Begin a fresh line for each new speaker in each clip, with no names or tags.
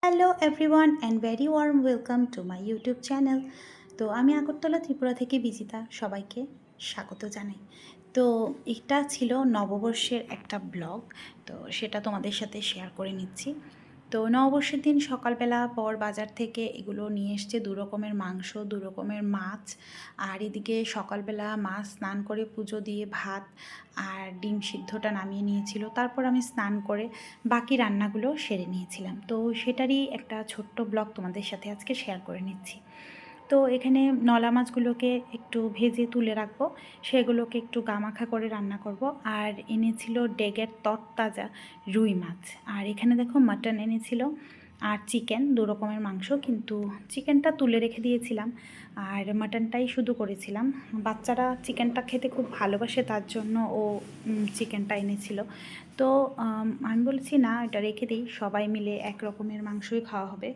Hello everyone and very warm welcome to my YouTube channel. তো আমি আগরতলা ত্রিপুরা থেকে বিজিতা, সবাইকে স্বাগত জানাই। তো এটা ছিল নববর্ষের একটা ব্লগ, তো সেটা তোমাদের সাথে শেয়ার করে নিচ্ছি। তো নববর্ষের দিন সকালবেলা পর বাজার থেকে এগুলো নিয়ে এসছে, দু রকমের মাংস, দু রকমের মাছ, আর এদিকে সকালবেলা মা স্নান করে পুজো দিয়ে ভাত আর ডিম সিদ্ধটা নামিয়ে নিয়েছিল। তারপর আমি স্নান করে বাকি রান্নাগুলো সেরে নিয়েছিলাম। তো সেটারই একটা ছোট্ট ব্লগ তোমাদের সাথে আজকে শেয়ার করে নিচ্ছি। তো এখানে নলা মাছগুলোকে একটু ভেজে তুলে রাখবো, সেগুলোকে একটু গামাখা করে রান্না করব। আর এনেছিল ডেগের তরতাজা রুই মাছ, আর এখানে দেখো মাটন এনেছিল আর চিকেন, দু রকমের মাংস, কিন্তু চিকেনটা তুলে রেখে দিয়েছিলাম আর মাটনটাই শুধু করেছিলাম। বাচ্চারা চিকেনটা খেতে খুব ভালোবাসে, তার জন্য ও চিকেনটা এনেছিল। তো আমি বলেছি না, এটা রেখে দিই, সবাই মিলে এক রকমের মাংসই খাওয়া হবে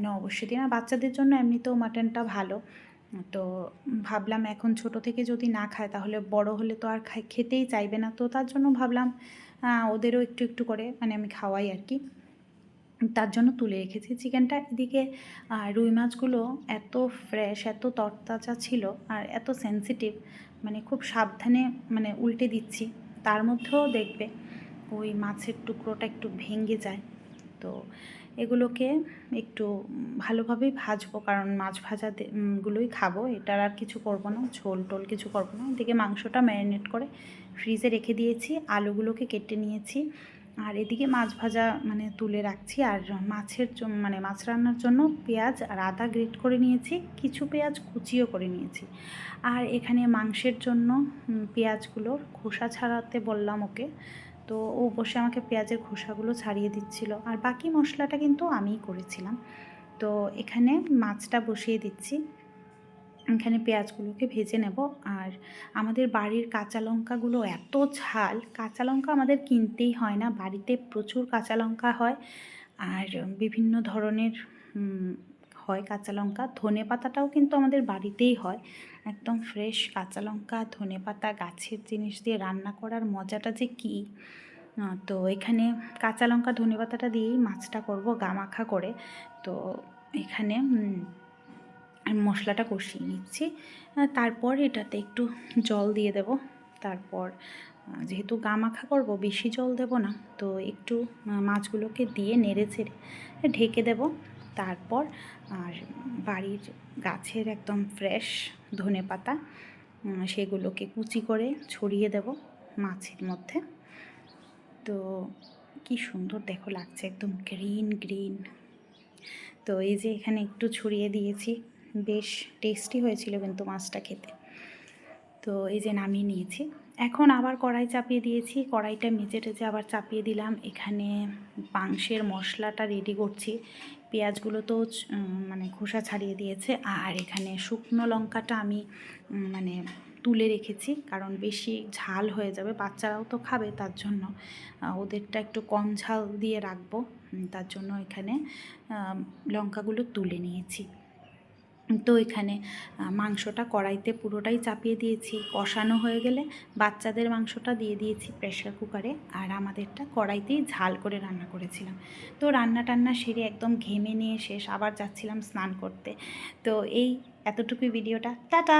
নববর্ষের দিন। আর বাচ্চাদের জন্য এমনিতেও মাটনটা ভালো। তো ভাবলাম এখন ছোট থেকে যদি না খায় তাহলে বড় হলে তো আর খেতেই চাইবে না। তো তার জন্য ভাবলাম ওদেরও একটু একটু করে মানে আমি খাওয়াই আর কি, তার জন্য তুলে রেখেছি চিকেনটা। এদিকে রুই মাছগুলো এত ফ্রেশ, এত তরতাজা ছিল আর এত সেন্সিটিভ, মানে খুব সাবধানে মানে উল্টে দিচ্ছি, তার মধ্যেও দেখবে ওই মাছের টুকরোটা একটু ভেঙে যায়। তো এগুলোকে একটু ভালোভাবেই ভাজবো, কারণ মাছ ভাজা গুলোই খাবো, এটার আর কিছু করব না, ঝোল টোল কিছু করব না। এদিকে মাংসটা ম্যারিনেট করে ফ্রিজে রেখে দিয়েছি, আলুগুলোকে কেটে নিয়েছি, আর এদিকে মাছ ভাজা মানে তুলে রাখছি। আর মানে মাছ রান্নার জন্য পেঁয়াজ আর আদা গ্রেট করে নিয়েছি, কিছু পেঁয়াজ কুচিও করে নিয়েছি। আর এখানে মাংসের জন্য পেঁয়াজগুলোর খোসা ছাড়াতে বললাম ওকে, তো ও বসে আমাকে পেঁয়াজের খোসাগুলো ছাড়িয়ে দিচ্ছিল, আর বাকি মশলাটা কিন্তু আমিই করেছিলাম। তো এখানে মাছটা বসিয়ে দিচ্ছি, এখানে পেঁয়াজগুলোকে ভেজে নেব। আর আমাদের বাড়ির কাঁচা লঙ্কাগুলো এত ঝাল, কাঁচা লঙ্কা আমাদের কিনতেই হয় না, বাড়িতে প্রচুর কাঁচা লঙ্কা হয় আর বিভিন্ন ধরনের হয় কাঁচা লঙ্কা। ধনে পাতাটাও কিন্তু আমাদের বাড়িতেই হয়, একদম ফ্রেশ কাঁচা লঙ্কা ধনে পাতা গাছের জিনিস দিয়ে রান্না করার মজাটা যে কী। তো এখানে কাঁচা লঙ্কা ধনে পাতাটা দিয়েই মাছটা করব গামাখা করে। তো এখানে মশলাটা কষিয়ে নিচ্ছি, তারপর এটাতে একটু জল দিয়ে দেব। তারপর যেহেতু গামাখা করব বেশি জল দেব না, তো একটু মাছগুলোকে দিয়ে নেড়ে ছেড়ে ঢেকে দেব। তারপর আর বাড়ির গাছের একদম ফ্রেশ ধনে পাতা সেগুলোকে কুচি করে ছড়িয়ে দেব মাছের মধ্যে। তো কি সুন্দর দেখো লাগছে, একদম গ্রিন গ্রিন। তো এই যে এখানে একটু ছড়িয়ে দিয়েছি, বেশ টেস্টি হয়েছিল কিন্তু মাছটা খেতে। তো এই যে নামিয়ে নিয়েছি, এখন আবার কড়াই চাপিয়ে দিয়েছি, কড়াইটা মেজে টেজে আবার চাপিয়ে দিলাম। এখানে মাংসের মশলাটা রেডি করছি, পেঁয়াজগুলো তো মানে খোসা ছাড়িয়ে দিয়েছে, আর এখানে শুকনো লঙ্কাটা আমি মানে তুলে রেখেছি, কারণ বেশি ঝাল হয়ে যাবে, বাচ্চারাও তো খাবে, তার জন্য ওদেরটা একটু কম ঝাল দিয়ে রাখবো, তার জন্য এখানে লঙ্কাগুলো তুলে নিয়েছি। তো এখানে মাংসটা কড়াইতে পুরোটাই চাপিয়ে দিয়েছি, কষানো হয়ে গেলে বাচ্চাদের মাংসটা দিয়ে দিয়েছি প্রেশার কুকারে, আর আমাদেরটা কড়াইতেই ঝাল করে রান্না করেছিলাম। তো রান্না টান্না সেরে একদম ঘেমে নিয়ে শেষ, আবার যাচ্ছিলাম স্নান করতে। তো এই এতটুকুই ভিডিওটা, টাটা।